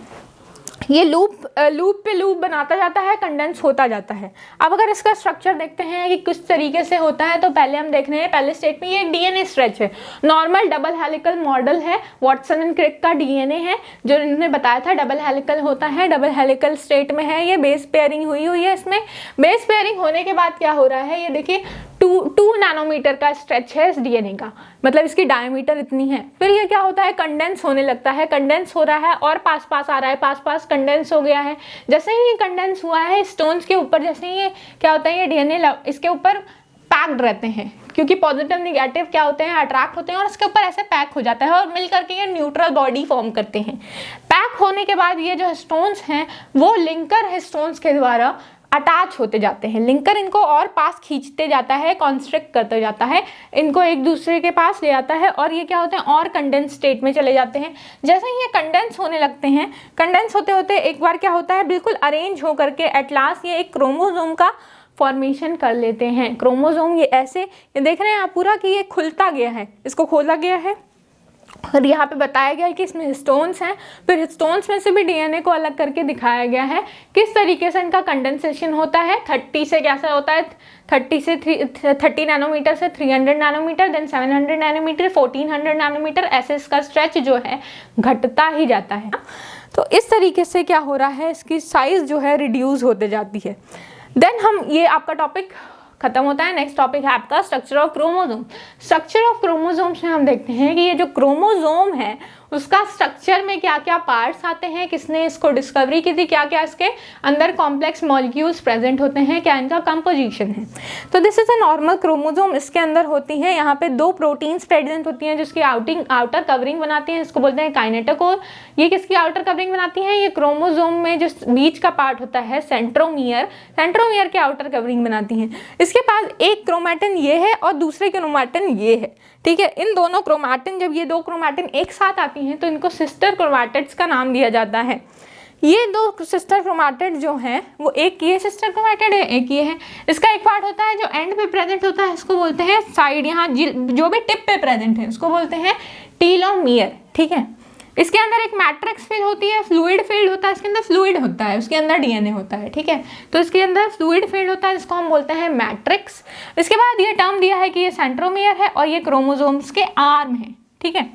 ये लूप पे लूप बनाता जाता है, कंडेंस होता जाता है। अब अगर इसका स्ट्रक्चर देखते हैं कि किस तरीके से होता है, तो पहले हम देख रहे हैं पहले स्टेट में ये डीएनए स्ट्रेच है, नॉर्मल डबल हेलिकल मॉडल है, वाटसन एंड क्रिक का डीएनए है जो इन्होंने बताया था डबल हेलिकल होता है, डबल हेलिकल स्टेट में है। ये बेस पेयरिंग हुई है। इसमें बेस पेयरिंग होने के बाद क्या हो रहा है, ये देखिए 2 नैनोमीटर का स्ट्रेच है इस डीएनए का, मतलब इसकी डायमीटर इतनी है। फिर ये क्या होता है, कंडेंस होने लगता है, कंडेंस हो रहा है और पास आ रहा है, पास कंडेंस हो गया है। जैसे ही ये कंडेंस हुआ है स्टोन्स के ऊपर, जैसे ही ये क्या होता है, ये डीएनए इसके ऊपर पैक्ड रहते हैं, क्योंकि पॉजिटिव निगेटिव क्या होते हैं, अट्रैक्ट होते हैं और इसके ऊपर ऐसे पैक हो जाता है और मिल करके ये न्यूट्रल बॉडी फॉर्म करते हैं। पैक होने के बाद ये जो स्टोन्स हैं वो लिंकर हिस्टोन्स के द्वारा अटैच होते जाते हैं। लिंकर इनको और पास खींचते जाता है, कॉन्स्ट्रिक्ट करते जाता है, इनको एक दूसरे के पास ले आता है और ये क्या होते हैं और कंडेंस स्टेट में चले जाते हैं। जैसे ही ये कंडेंस होने लगते हैं, कंडेंस होते होते एक बार क्या होता है, बिल्कुल अरेंज होकर के एट लास्ट ये एक क्रोमोसोम का फॉर्मेशन कर लेते हैं। क्रोमोसोम ये ऐसे, ये देख रहे हैं आप पूरा कि ये खुलता गया है, इसको खोला गया है और यहाँ पे बताया गया है कि इसमें हिस्टोन्स हैं। फिर हिस्टोन्स में से भी डीएनए को अलग करके दिखाया गया है किस तरीके से इनका कंडेंसेशन होता है। 30 से कैसा होता है, 30 नैनोमीटर से 300 नैनोमीटर, देन 700 नैनोमीटर, 1400 नैनोमीटर, ऐसे इसका स्ट्रेच जो है घटता ही जाता है। तो इस तरीके से क्या हो रहा है, इसकी साइज जो है रिड्यूस होते जाती है। देन हम ये आपका टॉपिक खत्म होता है। नेक्स्ट टॉपिक है आपका structure of chromosome. Structure of chromosomes में हम देखते हैं कि ये जो क्रोमोसोम है उसका स्ट्रक्चर में क्या क्या पार्ट्स आते हैं, किसने इसको डिस्कवरी की थी, क्या क्या इसके अंदर कॉम्प्लेक्स मॉलिक्यूल्स प्रेजेंट होते हैं, क्या इनका कंपोजिशन है। तो this is a normal chromosome. इसके अंदर होती है यहाँ पे 2 प्रोटीन्स प्रेजेंट होती हैं जिसकी आउटर कवरिंग बनाती हैं, इसको बोलते हैं काइनेटोकोर। ये किसकी आउटर कवरिंग बनाती है, ये क्रोमोसोम में जो बीच का पार्ट होता है सेंट्रोमियर के आउटर कवरिंग बनाती हैं। इसके पास एक क्रोमैटिन ये है और दूसरे क्रोमैटिन ये है। ठीक है, इन दोनों क्रोमैटिन, जब ये 2 क्रोमैटिन एक साथ आती हैं तो इनको सिस्टर क्रोमैटिड्स का नाम दिया जाता है। ये 2 सिस्टर क्रोमैटिड जो हैं वो एक ये सिस्टर क्रोमैटिड है, एक ये है। इसका एक पार्ट होता है जो एंड पे प्रेजेंट होता है, इसको बोलते हैं साइड, यहाँ जो भी टिप पे प्रेजेंट है उसको बोलते हैं टीलोमियर। ठीक है, इसके अंदर एक मैट्रिक्स फील्ड होती है, फ्लूइड फील्ड होता है, इसके अंदर फ्लूइड होता है, उसके अंदर डीएनए होता है। ठीक है, तो इसके अंदर फ्लूइड फील्ड होता है, इसको हम बोलते हैं मैट्रिक्स। इसके बाद ये टर्म दिया है कि ये सेंट्रोमियर है और ये क्रोमोसोम्स के आर्म है। ठीक है,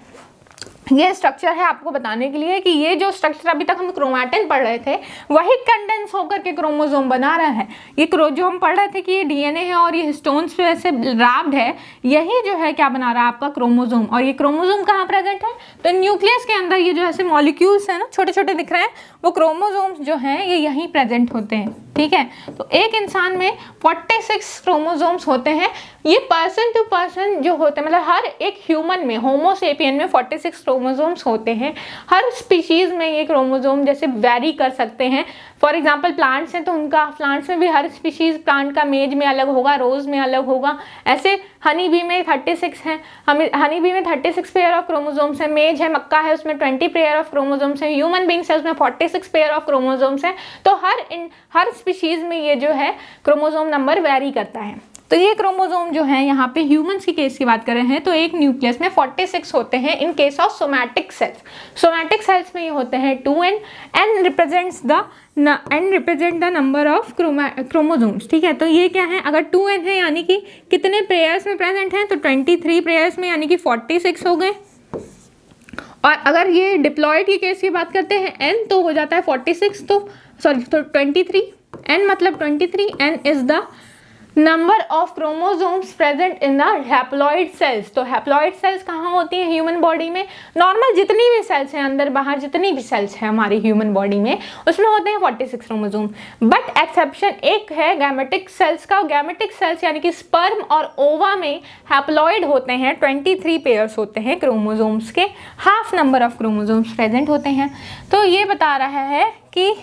ये स्ट्रक्चर है आपको बताने के लिए कि ये जो स्ट्रक्चर अभी तक हम क्रोमैटिन पढ़ रहे थे वही कंडेंस होकर के क्रोमोसोम बना रहा है। ये जो हम पढ़ रहे थे कि ये डीएनए है और ये हिस्टोन्स पे ऐसे रैप्ड है, यही जो है क्या बना रहा है आपका क्रोमोसोम। और ये क्रोमोसोम कहाँ प्रेजेंट है? तो न्यूक्लियस के अंदर ये जो ऐसे मॉलिक्यूल्स है ना, छोटे छोटे दिख रहे हैं, वो क्रोमोसोम्स जो हैं ये यहीं प्रेजेंट होते हैं। ठीक है, तो एक इंसान में 46 क्रोमोसोम्स होते हैं। ये पर्सन टू पर्सन जो होते हैं, मतलब हर एक ह्यूमन में, होमो सेपियन में 46 क्रोमोसोम्स होते हैं। हर स्पीशीज में ये क्रोमोसोम जैसे वेरी कर सकते हैं। फॉर एग्जांपल प्लांट्स हैं तो उनका, प्लांट्स में भी हर स्पीशीज प्लांट का मेज में अलग होगा, रोज में अलग होगा। ऐसे हनी बी में 36 हैं, हनी बी में 36 पेयर ऑफ क्रोमोसोम्स है। मेज है, मक्का है, उसमें 20 पेयर ऑफ क्रोमोसोम्स है। ह्यूमन बींग्स है, उसमें 46 पेयर ऑफ क्रोमोसोम्स है। तो हर स्पीशीज में ये जो है क्रोमोसोम नंबर वेरी करता है। तो ये क्रोमोसोम जो है, यहाँ पे ह्यूमंस की केस की बात कर रहे हैं तो एक न्यूक्लियस में 46 होते हैं in case of somatic cells. Somatic cells में ये होते हैं 2n, n represent the number of chromosomes. ठीक है, तो ये क्या है, अगर 2n है यानी कि कितने पेयर्स में प्रेजेंट हैं, तो 23 पेयर्स में यानी कि 46 हो गए। और अगर ये डिप्लॉयड की केस की बात करते हैं n, तो हो जाता है 46, तो 23, n मतलब 23, n is the number of chromosomes present in the haploid cells. तो हैप्लॉइड सेल्स कहाँ होती हैं ह्यूमन बॉडी में? नॉर्मल जितनी भी सेल्स हैं, अंदर बाहर जितनी भी सेल्स हैं हमारी ह्यूमन बॉडी में, उसमें होते हैं 46 क्रोमोसोम। बट एक्सेप्शन एक है गैमेटिक सेल्स का। गैमेटिक सेल्स यानी कि स्पर्म और ओवा में हैप्लॉइड होते हैं, 23 पेयर्स होते हैं क्रोमोसोम्स के, half number of chromosomes present होते हैं। तो ये बता रहा है कि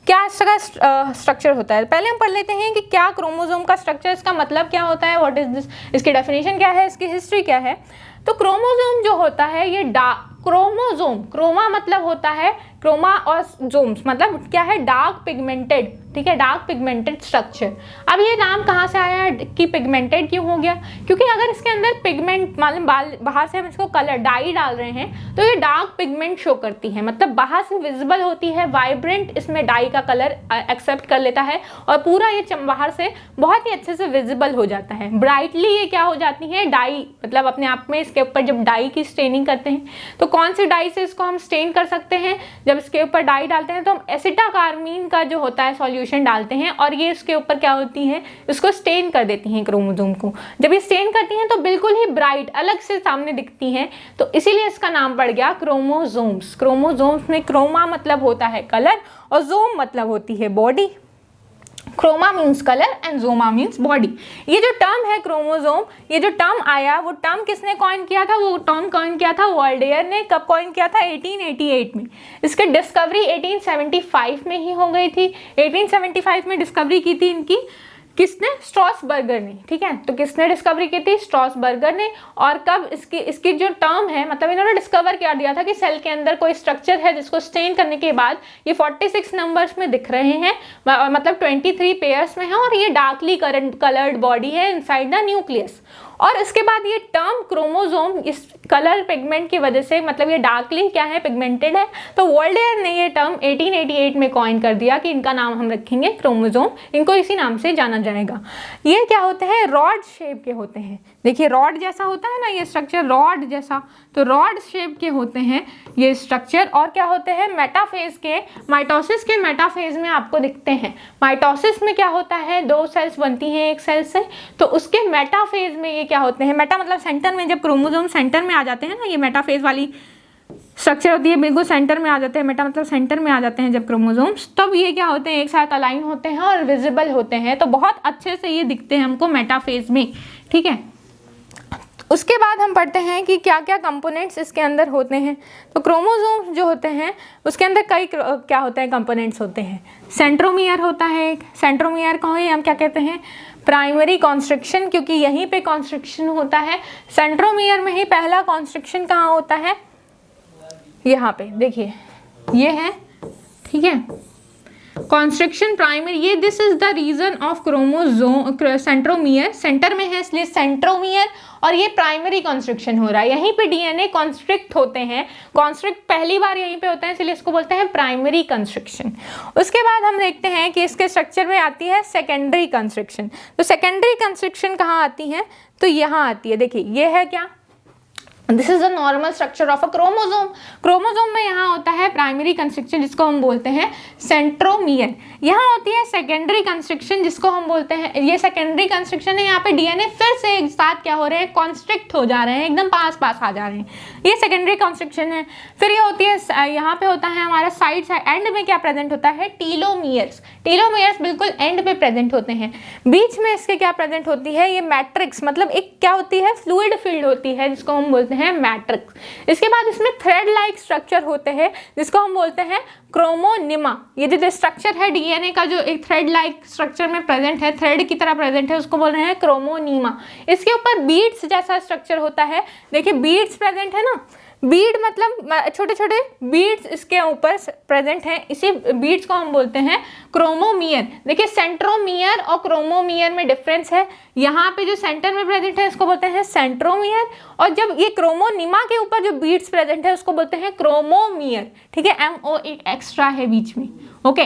क्या इसका स्ट्रक्चर होता है। पहले हम पढ़ लेते हैं कि क्या क्रोमोसोम का स्ट्रक्चर, इसका मतलब क्या होता है, व्हाट इज दिस, इसकी डेफिनेशन क्या है, इसकी हिस्ट्री क्या है। तो क्रोमोसोम जो होता है ये क्रोमोसोम, क्रोमा मतलब होता है क्रोमा और जोम्स मतलब क्या है, डार्क पिगमेंटेड। ठीक है, डार्क पिगमेंटेड स्ट्रक्चर। अब ये नाम कहाँ से आया कि पिगमेंटेड क्यों हो गया? क्योंकि अगर इसके अंदर पिगमेंट मालूम बाहर से हम इसको कलर डाई डाल रहे हैं तो ये डार्क पिगमेंट शो करती है, मतलब बाहर से विजिबल होती है, वाइब्रेंट इसमें डाई का कलर एक्सेप्ट कर लेता है और पूरा ये बाहर से बहुत ही अच्छे से विजिबल हो जाता है। ब्राइटली ये क्या हो जाती है, डाई, मतलब अपने आप में इसके ऊपर जब डाई की स्टेनिंग करते हैं तो कौन सी डाई से इसको हम स्टेन कर सकते हैं? जब इसके ऊपर डाई डालते हैं तो हम एसिटाकार्मीन का जो होता है सॉल्यूशन डालते हैं और ये इसके ऊपर क्या होती है, इसको स्टेन कर देती हैं क्रोमोसोम को। जब ये स्टेन करती हैं तो बिल्कुल ही ब्राइट अलग से सामने दिखती हैं, तो इसीलिए इसका नाम पड़ गया क्रोमोसोम्स। क्रोमोसोम्स में क्रोमा मतलब होता है कलर और जोम मतलब होती है body. Chroma means colour and soma means body. ये जो टर्म है क्रोमोसोम, ये जो टर्म आया वो टर्म किसने कॉइन किया था? वो टर्म कॉइन किया था वर्ल्डेयर ने। कब कॉइन किया था? 1888 में। इसकी डिस्कवरी 1875 में ही हो गई थी। 1875 में डिस्कवरी की थी इनकी, किसने? स्ट्रॉसबर्गर ने। ठीक है, तो किसने डिस्कवरी की थी? स्ट्रॉसबर्गर ने। और कब इसकी जो टर्म है, मतलब इन्होंने डिस्कवर कर दिया था कि सेल के अंदर कोई स्ट्रक्चर है जिसको स्टेन करने के बाद ये 46 नंबर्स में दिख रहे हैं, मतलब 23 पेयर्स में है और ये डार्कली कलर्ड बॉडी है इनसाइड द न्यूक्लियस। और इसके बाद ये टर्म क्रोमोसोम इस कलर पिगमेंट की वजह से, मतलब ये डार्कली क्या है, पिगमेंटेड है, तो वर्ल्डेयर ने ये टर्म 1888 में कॉइन कर दिया कि इनका नाम हम रखेंगे क्रोमोसोम, इनको इसी नाम से जाना जाएगा। ये क्या होते हैं? रॉड शेप के होते हैं। देखिए रॉड जैसा होता है ना ये स्ट्रक्चर, रॉड जैसा, तो रॉड शेप के होते हैं ये स्ट्रक्चर। और क्या होते हैं? मेटाफेज के, माइटोसिस के मेटाफेज में आपको दिखते हैं। माइटोसिस में क्या होता है, 2 सेल्स बनती हैं एक सेल से, तो उसके मेटाफेज में ये क्या होते हैं, मेटा मतलब सेंटर में, जब क्रोमोसोम सेंटर में आ जाते हैं ना, ये मेटाफेज वाली स्ट्रक्चर होती है, बिल्कुल सेंटर में आ जाते हैं, मेटा मतलब सेंटर में आ जाते हैं जब क्रोमोसोम्स, तब ये क्या होते हैं, एक साथ अलाइन होते हैं और विजिबल होते हैं, तो बहुत अच्छे से ये दिखते हैं हमको मेटाफेज में। ठीक है, उसके बाद हम पढ़ते हैं कि क्या क्या कंपोनेंट्स इसके अंदर होते हैं। तो क्रोमोसोम जो होते हैं उसके अंदर कई क्या होते हैं, कंपोनेंट्स होते हैं। सेंट्रोमियर होता है एक, सेंट्रोमियर को ही हम क्या कहते हैं, प्राइमरी कॉन्स्ट्रिक्शन, क्योंकि यहीं पे कॉन्स्ट्रिक्शन होता है। सेंट्रोमियर में ही पहला कॉन्स्ट्रिक्शन कहाँ होता है, यहाँ पे देखिए ये है। ठीक है, कॉन्स्ट्रिक्शन प्राइमरी, ये this is the reason of chromosome, centromere centre में है इसलिए सेंट्रोमियर, और ये प्राइमरी कॉन्स्ट्रिक्शन हो रहा है, यहीं पे डीएनए कॉन्स्ट्रिक्ट होते हैं, कॉन्स्ट्रिक्ट पहली बार यहीं पे होता है इसलिए इसको बोलते हैं प्राइमरी कॉन्स्ट्रिक्शन। उसके बाद हम देखते हैं कि इसके स्ट्रक्चर में आती है सेकेंडरी कॉन्स्ट्रिक्शन। तो सेकेंडरी कॉन्स्ट्रिक्शन कहाँ आती है, तो यहाँ आती है। देखिए ये है क्या, this is the normal structure of a chromosome. Chromosome में यहाँ होता है प्राइमरी कंस्ट्रक्शन जिसको हम बोलते हैं सेंट्रोमियर, यहाँ होती है सेकेंडरी कंस्ट्रक्शन जिसको हम बोलते हैं, ये सेकेंडरी कंस्ट्रक्शन है, यहाँ पे डीएनए फिर से एक साथ क्या हो रहे हैं, कॉन्स्ट्रिक्ट हो जा रहे हैं, एकदम पास पास आ जा रहे हैं, ये सेकेंडरी कंस्ट्रक्शन है। फिर ये होती है, यहाँ पे होता है हमारा साइड एंड में क्या प्रेजेंट होता है, टीलोमियर्स। टीलोमियर्स बिल्कुल एंड पे प्रेजेंट होते हैं। बीच में इसके क्या प्रेजेंट होती है, ये मैट्रिक्स, मतलब एक क्या होती है, फ्लूइड फील्ड होती है जिसको हम बोलते हैं मैट्रिक्स। इसके बाद इसमें थ्रेड लाइक स्ट्रक्चर होते हैं जिसको हम बोलते हैं क्रोमोनिमा। ये जो स्ट्रक्चर है डीएनए का, जो एक थ्रेड लाइक स्ट्रक्चर में प्रेजेंट है, थ्रेड की तरह प्रेजेंट है, उसको बोल रहे हैं क्रोमोनिमा। इसके ऊपर बीड्स जैसा स्ट्रक्चर होता है, देखिए बीड्स प्रेजेंट है ना, बीड मतलब छोटे छोटे बीड्स इसके ऊपर प्रेजेंट हैं, इसी बीड्स को हम बोलते हैं क्रोमोमियर। देखिए सेंट्रोमियर और क्रोमोमियर में डिफरेंस है, यहाँ पे जो सेंटर में प्रेजेंट है इसको बोलते हैं सेंट्रोमियर, और जब ये क्रोमोनिमा के ऊपर जो बीड्स प्रेजेंट है उसको बोलते हैं क्रोमोमियर। ठीक है, MO एक एक्स्ट्रा है बीच में। ओके,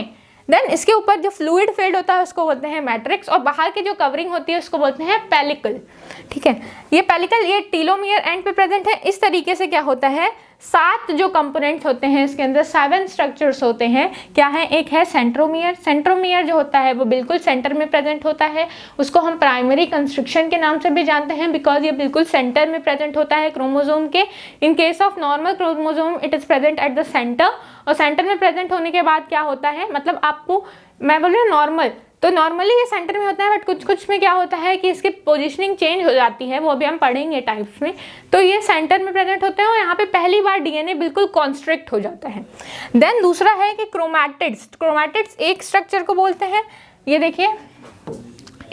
देन इसके ऊपर जो फ्लूइड फील्ड होता है उसको बोलते हैं मैट्रिक्स, और बाहर की जो कवरिंग होती है उसको बोलते हैं पेलिकल। ठीक है, ये पेलिकल ये टीलोमियर एंड पे प्रेजेंट है। इस तरीके से क्या होता है, 7 जो कंपोनेंट्स होते हैं इसके अंदर 7 स्ट्रक्चर्स होते हैं। क्या है, एक है सेंट्रोमियर। सेंट्रोमियर जो होता है वो बिल्कुल सेंटर में प्रेजेंट होता है, उसको हम प्राइमरी कंस्ट्रक्शन के नाम से भी जानते हैं बिकॉज ये बिल्कुल सेंटर में प्रेजेंट होता है क्रोमोसोम के। In case of normal chromosome it is present at the centre, और सेंटर में प्रेजेंट होने के बाद क्या होता है, मतलब आपको मैं बोल रही हूँ नॉर्मल, तो नॉर्मली ये सेंटर में होता है, बट कुछ कुछ में क्या होता है कि इसकी पोजीशनिंग चेंज हो जाती है, वो अभी हम पढ़ेंगे टाइप्स में। तो ये सेंटर में प्रेजेंट होते हैं और यहाँ पे पहली बार डीएनए बिल्कुल कॉन्स्ट्रिक्ट हो जाता है। देन दूसरा है कि क्रोमैटिड्स। क्रोमैटिड्स एक स्ट्रक्चर को बोलते हैं, ये देखिए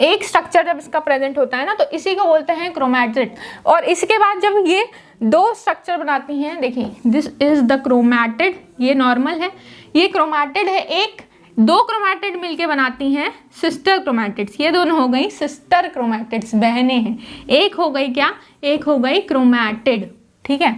एक स्ट्रक्चर जब इसका प्रेजेंट होता है ना तो इसी को बोलते हैं क्रोमैटिड। और इसके बाद जब ये 2 स्ट्रक्चर बनाती हैं, देखिए दिस इज द क्रोमैटिड, ये नॉर्मल है, ये क्रोमैटिड है, एक 2 क्रोमैटिड मिलके बनाती हैं सिस्टर क्रोमैटिड्स। ये दोनों हो गई सिस्टर क्रोमैटिड्स, बहनें हैं। एक हो गई क्या, एक हो गई क्रोमैटिड। ठीक है,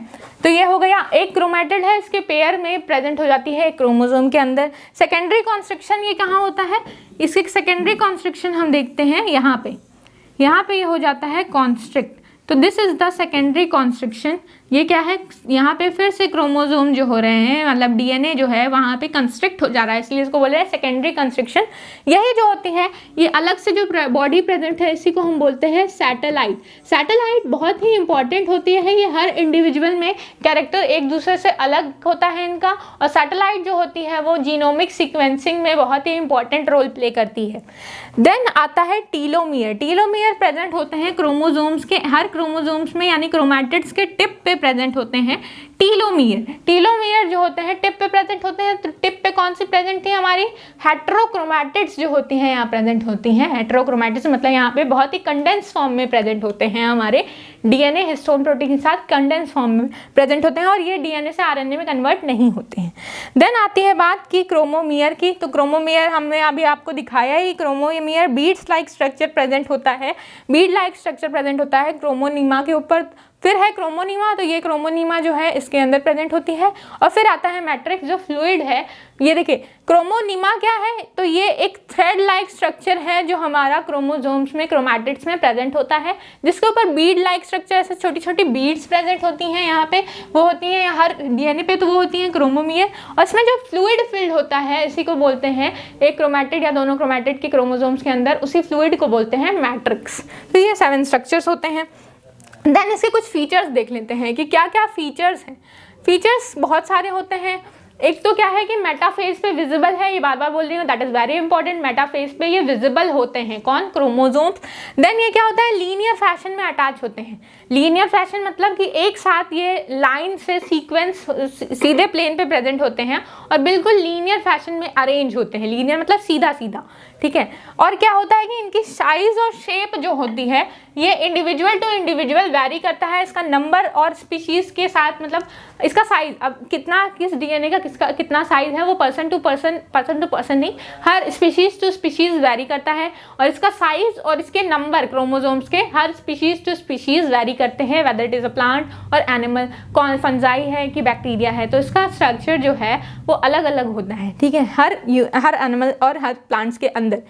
तो ये हो गया एक क्रोमैटिड है, इसके पेयर में प्रेजेंट हो जाती है क्रोमोसोम के अंदर। सेकेंडरी कॉन्स्ट्रक्शन ये कहाँ होता है, इसके सेकेंडरी कॉन्स्ट्रक्शन हम देखते हैं यहाँ पे ये हो जाता है कॉन्स्ट्रिक्ट। तो this is the secondary construction. ये क्या है, यहाँ पे फिर से क्रोमोसोम जो हो रहे हैं, मतलब डीएनए जो है वहाँ पे कंस्ट्रिक्ट हो जा रहा है, इसलिए इसको बोल रहे हैं सेकेंडरी कंस्ट्रक्शन। यही जो होती है, ये अलग से जो बॉडी प्रेजेंट है इसी को हम बोलते हैं सैटेलाइट। सैटेलाइट बहुत ही इंपॉर्टेंट होती है, ये हर इंडिविजुअल में कैरेक्टर एक दूसरे से अलग होता है इनका, और सैटेलाइट जो होती है वो जीनोमिक सिक्वेंसिंग में बहुत ही इंपॉर्टेंट रोल प्ले करती है। देन आता है टीलोमियर। टीलोमियर प्रेजेंट होते हैं क्रोमोसोम्स के, हर क्रोमोसोम्स में यानी क्रोमैटिड्स के टिप पे प्रेजेंट होते हैं टीलोमियर। टीलोमियर जो होते हैं टिप पे प्रेजेंट होते हैं, तो टिप पे कौन सी प्रेजेंट थी, हमारी हेट्रोक्रोमैटिड्स जो होती हैं यहाँ प्रेजेंट होती हैं। हेट्रोक्रोमैटिड्स मतलब यहाँ पे बहुत ही कंडेंस फॉर्म में प्रेजेंट होते हैं, हमारे डीएनए हिस्टोन प्रोटीन के साथ कंडेंस फॉर्म में प्रेजेंट होते हैं, और ये डीएनए से आरएनए में कन्वर्ट नहीं होते हैं। देन आती है बात की क्रोमोमियर की। तो क्रोमोमियर हमने अभी आपको दिखाया ही, chromomere beads like structure present होता है, बीड लाइक स्ट्रक्चर प्रेजेंट होता है क्रोमोनिमा के ऊपर। फिर है क्रोमोनिमा, तो ये क्रोमोनिमा जो है इसके अंदर प्रेजेंट होती है, और फिर आता है मैट्रिक्स जो फ्लूइड है। ये देखिए क्रोमोनिमा क्या है, तो ये एक थ्रेड लाइक स्ट्रक्चर है जो हमारा क्रोमोसोम्स में क्रोमैटिड्स में प्रेजेंट होता है, जिसके ऊपर बीड लाइक स्ट्रक्चर ऐसे छोटी छोटी बीड्स प्रेजेंट होती हैं, यहाँ पे वो होती हैं हर डीएनए पे, तो वो होती हैं क्रोमोमियर। और इसमें जो फ्लूइड फील्ड होता है इसी को बोलते हैं, एक क्रोमैटिड या दोनों क्रोमैटिड के क्रोमोसोम्स के अंदर उसी फ्लूइड को बोलते हैं मैट्रिक्स। तो ये 7 स्ट्रक्चर्स होते हैं। देन इसके कुछ फीचर्स देख लेते हैं कि क्या क्या फीचर्स हैं। फीचर्स बहुत सारे होते हैं। एक तो क्या है कि मेटाफेज पे विजिबल है, ये बार बार बोल रही हूँ, that is very important. Metaphase पे ये विजिबल होते हैं, कौन, क्रोमोसोम्स। देन ये क्या होता है, लीनियर फैशन में अटैच होते हैं। लीनियर फैशन मतलब कि एक साथ ये लाइन से सीक्वेंस सीधे प्लेन पे प्रेजेंट होते हैं और बिल्कुल लीनियर फैशन में अरेंज होते हैं। लीनियर मतलब सीधा सीधा, ठीक है। और क्या होता है कि इनकी साइज और शेप जो होती है ये इंडिविजुअल टू इंडिविजुअल वैरी करता है। इसका नंबर और स्पीशीज के साथ, मतलब इसका साइज, अब कितना किस डीएनए का किसका कितना साइज है वो पर्सन टू पर्सन नहीं, हर स्पीशीज टू स्पीशीज वैरी करता है। और इसका साइज और इसके नंबर क्रोमोसोम्स के हर स्पीशीज टू स्पीशीज वैरी करते हैं, whether it is a plant और एनिमल, कौन फंजाई है कि बैक्टीरिया है, तो इसका स्ट्रक्चर जो है वो अलग अलग होता है, ठीक है, हर एनिमल और हर प्लांट्स के अंदर।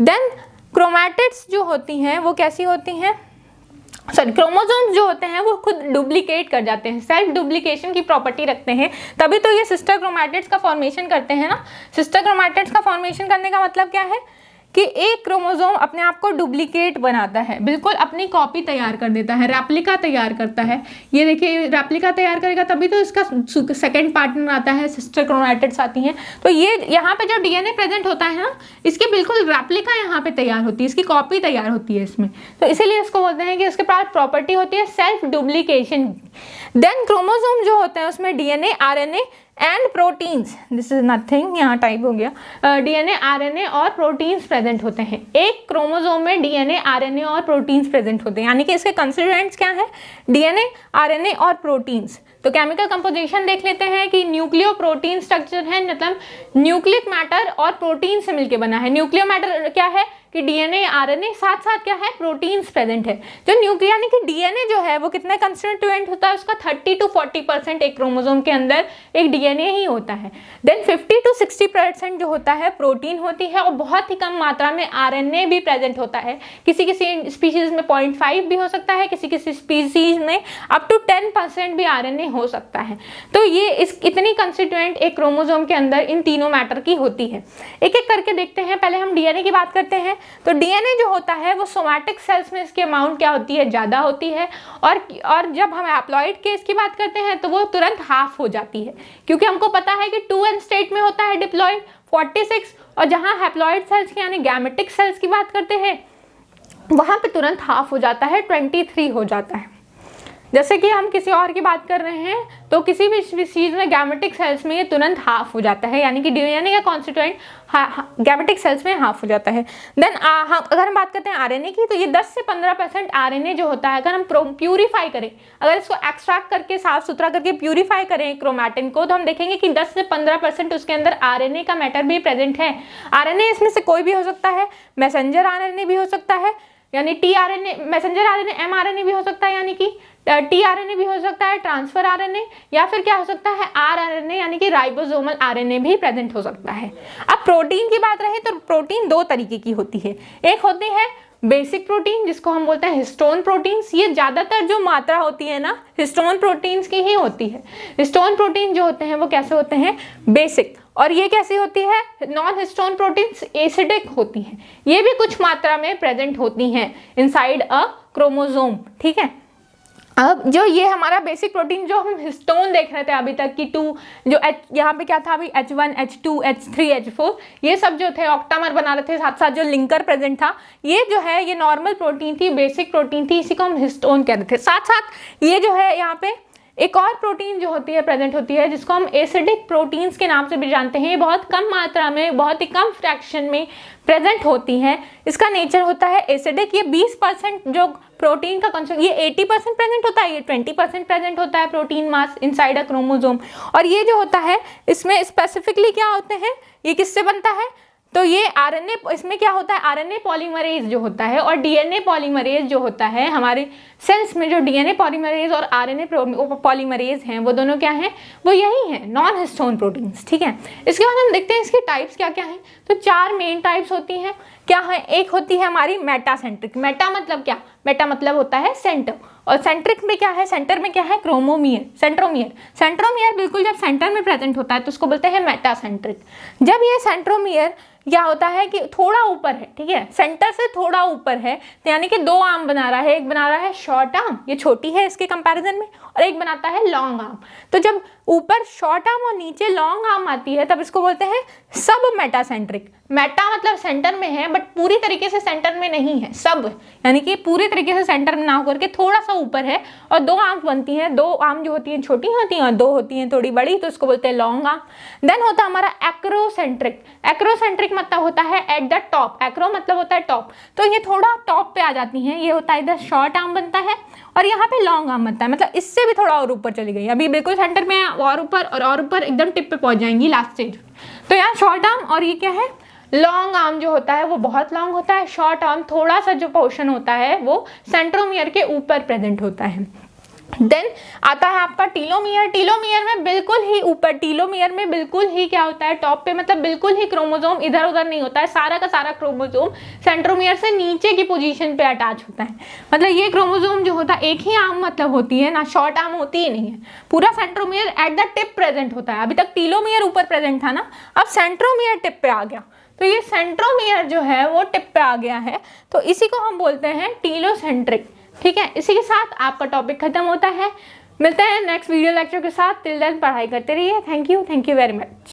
देन क्रोमैटिड्स जो होती हैं वो कैसी होती हैं, क्रोमोसोम्स जो होते हैं वो खुद डुप्लीकेट कर जाते हैं, सेल्फ डुप्लीकेशन की प्रॉपर्टी रखते हैं, तभी तो ये सिस्टर क्रोमैटिड्स का फॉर्मेशन करते हैं ना। सिस्टर क्रोमैटिड्स का फॉर्मेशन करने का मतलब क्या है कि एक क्रोमोसोम अपने आप को डुप्लीकेट बनाता है, बिल्कुल अपनी कॉपी तैयार कर देता है, रेप्लिका तैयार करता है। ये देखिए रेप्लिका तैयार करेगा तभी तो इसका सेकंड पार्टनर आता है, सिस्टर क्रोमैटिड्स आती हैं। तो ये यहाँ पे जो डीएनए प्रेजेंट होता है ना, इसकी बिल्कुल रेप्लिका यहाँ पे तैयार होती है, इसकी कॉपी तैयार होती है इसमें। तो इसीलिए इसको बोलते हैं कि इसके पास प्रॉपर्टी होती है सेल्फ डुप्लीकेशन। देन क्रोमोसोम जो होते हैं उसमें DNA, RNA and proteins, this is nothing, यहाँ टाइप हो गया, डीएनए, आरएनए और प्रोटीन्स प्रेजेंट होते हैं। एक क्रोमोसोम में डीएनए, आरएनए और प्रोटीन्स प्रेजेंट होते हैं, यानी कि इसके कंस्टिट्यूएंट्स क्या है, डीएनए, आरएनए और प्रोटीन्स। तो केमिकल कंपोजिशन देख लेते हैं कि न्यूक्लियो प्रोटीन स्ट्रक्चर है, मतलब न्यूक्लिक मैटर और प्रोटीन से मिलकर बना है। न्यूक्लियो मैटर क्या है कि डीएनए, आरएनए, साथ साथ क्या है, प्रोटीन्स प्रेजेंट है। जो न्यूक्लिया यानी कि डीएनए जो है वो कितना कंस्टिट्यूएंट होता है उसका 30 to 40% एक क्रोमोसोम के अंदर एक डीएनए ही होता है। देन 50 to 60% जो होता है प्रोटीन होती है, और बहुत ही कम मात्रा में आरएनए भी प्रेजेंट होता है। किसी किसी स्पीशीज में 0.5 भी हो सकता है, किसी किसी स्पीशीज में अप टू 10% भी आरएनए हो सकता है। तो ये इतनी कंस्टिट्यूएंट एक क्रोमोसोम के अंदर इन तीनों मैटर की होती है। एक एक करके देखते हैं। पहले हम डीएनए की बात करते हैं। तो डीएनए जो होता है वो सोमैटिक सेल्स में इसकी अमाउंट क्या होती है, ज़्यादा होती है, और जब हम हैप्लॉइड केस की बात करते हैं तो वो तुरंत हाफ हो जाती है, क्योंकि हमको पता है कि 2n स्टेट में होता है डिप्लॉइड 46, और जहाँ हैप्लॉइड सेल्स की यानी गैमेटिक सेल्स की बात करते हैं वहाँ पे तुरंत हाफ हो जाता है, 23 हो जाता है। जैसे कि हम किसी और की बात कर रहे हैं तो किसी भी चीज़ में गैमेटिक सेल्स में ये तुरंत हाफ हो जाता है, यानी कि डीएनए का कॉन्स्टिट्यूएंट गैमेटिक सेल्स में हाफ हो जाता है। देन अगर हम बात करते हैं आरएनए की, तो ये 10 से 15% आरएनए जो होता है, अगर हम प्यूरीफाई करें, अगर इसको एक्सट्रैक्ट करके साफ सुथरा करके प्यूरीफाई करें क्रोमैटिन को, तो हम देखेंगे कि 10 से 15% उसके अंदर आरएनए का मैटर भी प्रेजेंट है। आरएनए इसमें से कोई भी हो सकता है, मैसेंजर आरएनए भी हो सकता है, यानी टीआरएनए, मैसेंजर आरएनए, एमआरएनए भी हो सकता है, यानी कि टीआरएनए भी हो सकता है, ट्रांसफर आरएनए, या फिर क्या हो सकता है, आरआरएनए यानी कि राइबोसोमल आरएनए भी प्रेजेंट हो सकता है। अब प्रोटीन की बात रहे तो प्रोटीन दो तरीके की होती है। एक होती है बेसिक प्रोटीन, जिसको हम बोलते हैं हिस्टोन प्रोटीन्स। ये ज़्यादातर जो मात्रा होती है ना हिस्टोन प्रोटीन्स की ही होती है। हिस्टोन प्रोटीन जो होते हैं वो कैसे होते हैं, बेसिक। और ये कैसी होती है, नॉन हिस्टोन प्रोटीन्स एसिडिक होती हैं। ये भी कुछ मात्रा में प्रेजेंट होती हैं इनसाइड अ क्रोमोसोम, ठीक है। अब जो ये हमारा बेसिक प्रोटीन जो हम हिस्टोन देख रहे थे अभी तक कि 2 जो यहाँ पे क्या था अभी, H1, H2, H3, H4, ये सब जो थे ऑक्टामर बना रहे थे, साथ साथ जो लिंकर प्रेजेंट था, ये जो है ये नॉर्मल प्रोटीन थी, बेसिक प्रोटीन थी, इसी को हम हिस्टोन कह रहे थे। साथ साथ ये जो है यहाँ पे एक और प्रोटीन जो होती है प्रेजेंट होती है, जिसको हम एसिडिक प्रोटीन्स के नाम से भी जानते हैं। ये बहुत कम मात्रा में, बहुत ही कम फ्रैक्शन में प्रेजेंट होती हैं। इसका नेचर होता है एसिडिक। ये 20% जो प्रोटीन का कंसेंट, ये 80% प्रेजेंट होता है, ये 20% प्रेजेंट होता है protein mass inside a chromosome. और ये जो होता है इसमें स्पेसिफिकली क्या होते हैं, ये किससे बनता है, तो ये आरएनए, इसमें क्या होता है, आरएनए पॉलीमरेज जो होता है और डीएनए पॉलीमरेज जो होता है। हमारे सेल्स में जो डीएनए पॉलीमरेज और आरएनए पॉलीमरेज हैं वो दोनों क्या हैं, वो यही हैं, नॉन हिस्टोन प्रोटीन्स, ठीक है। इसके बाद हम देखते हैं इसकी टाइप्स क्या क्या हैं। तो 4 मेन टाइप्स होती हैं, क्या है, एक होती है हमारी मेटासेंट्रिक। मेटा मतलब क्या, मेटा मतलब होता है सेंटर, और सेंट्रिक में क्या है, सेंटर में क्या है, क्रोमोमियर, सेंट्रोमियर। सेंट्रोमियर बिल्कुल जब सेंटर में प्रेजेंट होता है तो उसको बोलते हैं मेटासेंट्रिक। जब ये सेंट्रोमियर क्या होता है कि थोड़ा ऊपर है, ठीक है, सेंटर से थोड़ा ऊपर है, तो यानी कि 2 आर्म बना रहा है, एक बना रहा है शॉर्ट आर्म, ये छोटी है इसके कंपैरिजन में, और एक बनाता है लॉन्ग आर्म। तो जब ऊपर शॉर्ट आर्म और नीचे लॉन्ग आर्म आती है तब इसको बोलते हैं सब मेटासेंट्रिक। मेटा मतलब सेंटर में है बट पूरी तरीके से सेंटर में नहीं है, सब यानी कि पूरी तरीके से सेंटर में ना होकर के थोड़ा सा ऊपर है, और 2 आर्म बनती हैं। 2 आर्म जो होती हैं छोटी होती हैं और 2 होती हैं थोड़ी बड़ी, तो इसको बोलते हैं लॉन्ग आर्म। देन होता है हमारा एक्रोसेंट्रिक। एक्रोसेंट्रिक मतलब होता है एट द टॉप, एक्रो मतलब होता है टॉप, तो ये थोड़ा टॉप पे आ जाती हैं। ये होता है इधर शॉर्ट आर्म बनता है और यहाँ पे लॉन्ग आर्म बनता है, मतलब इससे भी थोड़ा और ऊपर चली गई, अभी बिल्कुल सेंटर में और ऊपर एकदम टिप पे पहुंच जाएंगी लास्ट स्टेज। तो यहाँ शॉर्ट आर्म और ये क्या है, लॉन्ग आर्म जो होता है वो बहुत लॉन्ग होता है। शॉर्ट आर्म थोड़ा सा जो पोर्शन होता है वो सेंट्रोमियर के ऊपर प्रेजेंट होता है। देन आता है आपका टीलोमियर। टीलोमियर में बिल्कुल ही ऊपर, टीलोमियर में बिल्कुल ही क्या होता है, टॉप पे, मतलब बिल्कुल ही क्रोमोसोम इधर उधर नहीं होता है, सारा का सारा क्रोमोसोम सेंट्रोमियर से नीचे की पोजीशन पे अटैच होता है। मतलब ये क्रोमोसोम जो होता है एक ही आर्म मतलब होती है ना, शॉर्ट आर्म होती ही नहीं है, पूरा centromere at the tip present होता है। अभी तक टीलोमियर ऊपर प्रेजेंट था ना, अब सेंट्रोमियर टिप पे आ गया, तो ये सेंट्रोमियर जो है वो टिप पे आ गया है, तो इसी को हम बोलते हैं टीलोसेंट्रिक। ठीक है, इसी के साथ आपका टॉपिक खत्म होता है। मिलते हैं नेक्स्ट वीडियो लेक्चर के साथ। टिल देन पढ़ाई करते रहिए। Thank you very much.